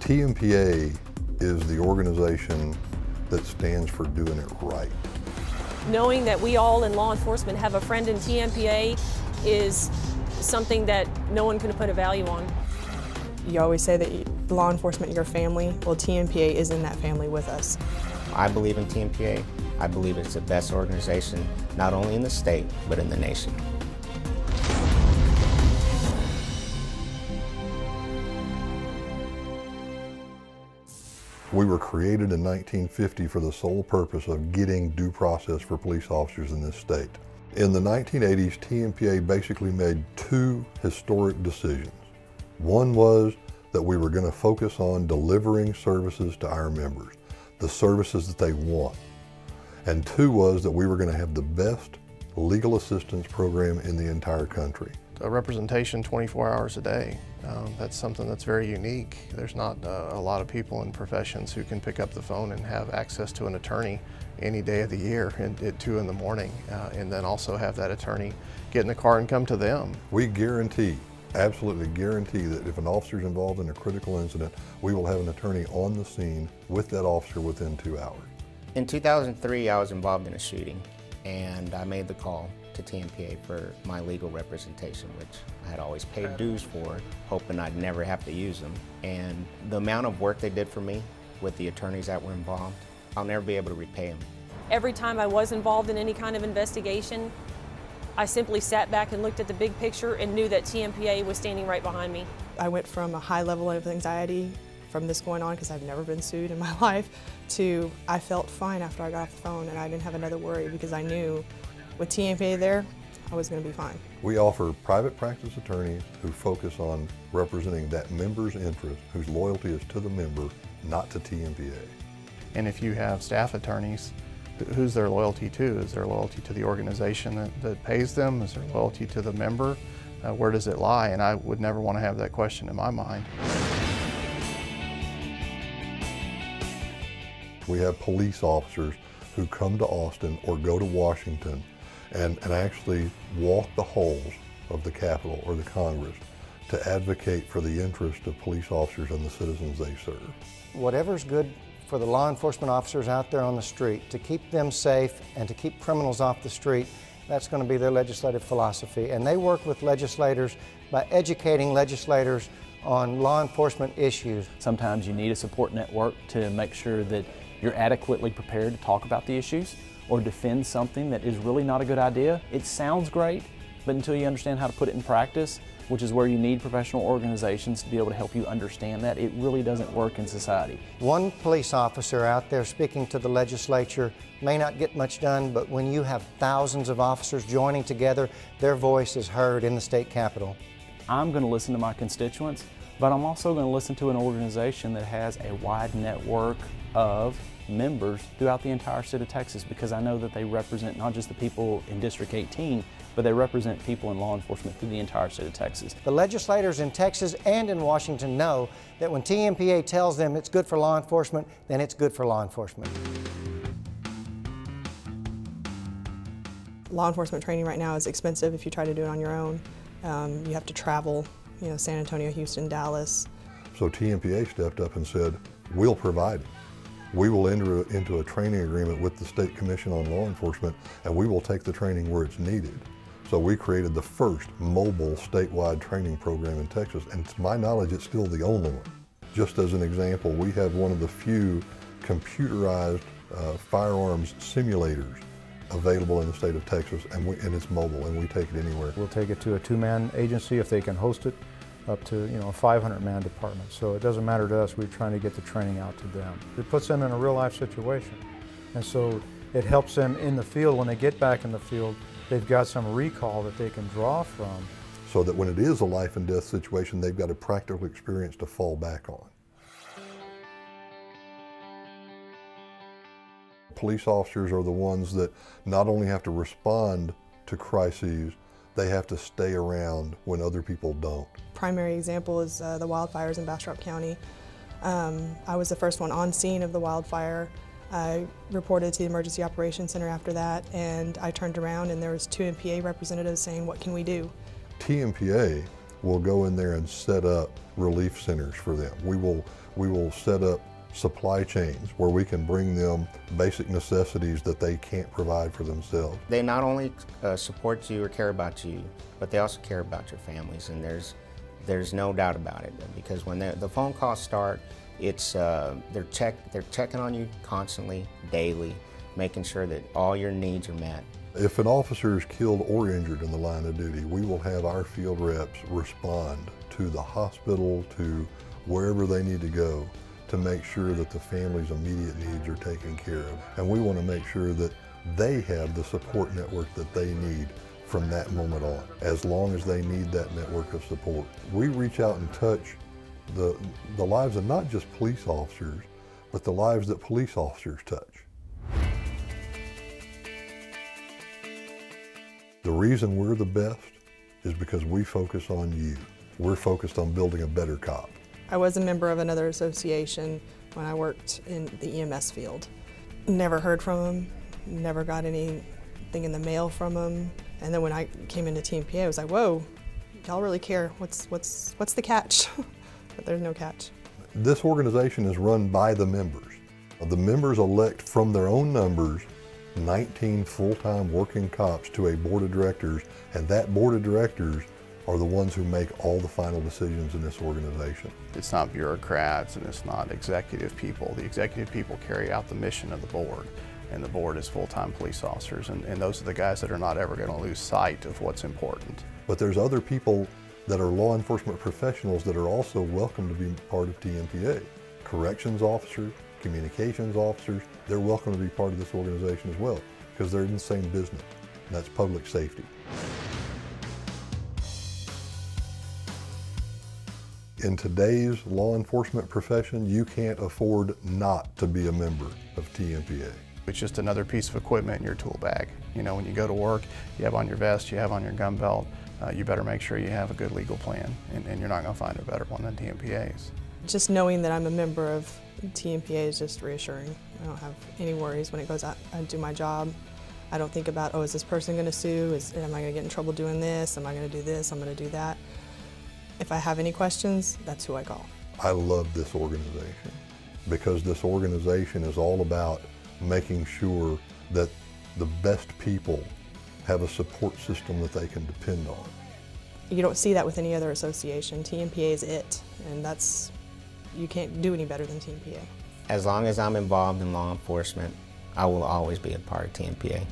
TMPA is the organization that stands for doing it right. Knowing that we all in law enforcement have a friend in TMPA is something that no one can put a value on. You always say that law enforcement is your family. Well, TMPA is in that family with us. I believe in TMPA. I believe it's the best organization, not only in the state, but in the nation. We were created in 1950 for the sole purpose of getting due process for police officers in this state. In the 1980s, TMPA basically made two historic decisions. One was that we were going to focus on delivering services to our members, the services that they want. And two was that we were going to have the best legal assistance program in the entire country. A representation 24 hours a day. That's something that's very unique. There's not a lot of people in professions who can pick up the phone and have access to an attorney any day of the year at 2 in the morning, and then also have that attorney get in the car and come to them. We guarantee, absolutely guarantee, that if an officer is involved in a critical incident, we will have an attorney on the scene with that officer within 2 hours. In 2003, I was involved in a shooting, and I made the call to TMPA for my legal representation, which I had always paid dues for, hoping I'd never have to use them. And the amount of work they did for me with the attorneys that were involved, I'll never be able to repay them. Every time I was involved in any kind of investigation, I simply sat back and looked at the big picture and knew that TMPA was standing right behind me. I went from a high level of anxiety from this going on, because I've never been sued in my life, to I felt fine after I got off the phone and I didn't have another worry, because I knew with TMPA there, I was going to be fine. We offer private practice attorneys who focus on representing that member's interest, whose loyalty is to the member, not to TMPA. And if you have staff attorneys, who's their loyalty to? Is their loyalty to the organization that pays them? Is their loyalty to the member? Where does it lie? And I would never want to have that question in my mind. We have police officers who come to Austin or go to Washington and actually walk the halls of the Capitol or the Congress to advocate for the interest of police officers and the citizens they serve. Whatever's good for the law enforcement officers out there on the street, to keep them safe and to keep criminals off the street, that's going to be their legislative philosophy. And they work with legislators by educating legislators on law enforcement issues. Sometimes you need a support network to make sure that you're adequately prepared to talk about the issues or defend something that is really not a good idea. It sounds great, but until you understand how to put it in practice, which is where you need professional organizations to be able to help you understand that, it really doesn't work in society. One police officer out there speaking to the legislature may not get much done, but when you have thousands of officers joining together, their voice is heard in the state capitol. I'm going to listen to my constituents, but I'm also going to listen to an organization that has a wide network of members throughout the entire state of Texas, because I know that they represent not just the people in District 18, but they represent people in law enforcement through the entire state of Texas. The legislators in Texas and in Washington know that when TMPA tells them it's good for law enforcement, then it's good for law enforcement. Law enforcement training right now is expensive if you try to do it on your own. You have to travel, San Antonio, Houston, Dallas. So TMPA stepped up and said, we'll provide it. We will enter into a training agreement with the State Commission on Law Enforcement, and we will take the training where it's needed. So we created the first mobile statewide training program in Texas, and to my knowledge, it's still the only one. Just as an example, we have one of the few computerized firearms simulators available in the state of Texas, and it's mobile, and we take it anywhere. We'll take it to a 2-man agency if they can host it, up to a 500-man department. So it doesn't matter to us, we're trying to get the training out to them. It puts them in a real-life situation. And so it helps them in the field. When they get back in the field, they've got some recall that they can draw from. So that when it is a life and death situation, they've got a practical experience to fall back on. Police officers are the ones that not only have to respond to crises, they have to stay around when other people don't. Primary example is the wildfires in Bastrop County. I was the first one on scene of the wildfire. I reported to the Emergency Operations Center after that, and I turned around and there was 2 TMPA representatives saying, what can we do? TMPA we'll go in there and set up relief centers for them. We will set up supply chains where we can bring them basic necessities that they can't provide for themselves. They not only support you or care about you, but they also care about your families, and there's no doubt about it, because when the phone calls start, it's they're checking on you constantly, daily, making sure that all your needs are met. If an officer is killed or injured in the line of duty, we will have our field reps respond to the hospital, to wherever they need to go, to make sure that the family's immediate needs are taken care of. And we want to make sure that they have the support network that they need from that moment on, as long as they need that network of support. We reach out and touch the lives of not just police officers, but the lives that police officers touch. The reason we're the best is because we focus on you. We're focused on building a better cop. I was a member of another association when I worked in the EMS field. Never heard from them, never got anything in the mail from them. And then when I came into TMPA, I was like, whoa, y'all really care. What's the catch? But there's no catch. This organization is run by the members. The members elect from their own numbers 19 full-time working cops to a board of directors, and that board of directors are the ones who make all the final decisions in this organization. It's not bureaucrats and it's not executive people. The executive people carry out the mission of the board, and the board is full-time police officers, and those are the guys that are not ever going to lose sight of what's important. But there's other people that are law enforcement professionals that are also welcome to be part of TMPA. Corrections officers, communications officers, they're welcome to be part of this organization as well, because they're in the same business, and that's public safety. In today's law enforcement profession, you can't afford not to be a member of TMPA. It's just another piece of equipment in your tool bag. You know, when you go to work, you have on your vest, you have on your gun belt, you better make sure you have a good legal plan, and you're not going to find a better one than TMPA's. Just knowing that I'm a member of TMPA is just reassuring. I don't have any worries when it goes out. I do my job. I don't think about, oh, is this person going to sue? Am I going to get in trouble doing this? Am I going to do this? I'm going to do that. If I have any questions, that's who I call. I love this organization because this organization is all about making sure that the best people have a support system that they can depend on. You don't see that with any other association. TMPA is it, and you can't do any better than TMPA. As long as I'm involved in law enforcement, I will always be a part of TMPA.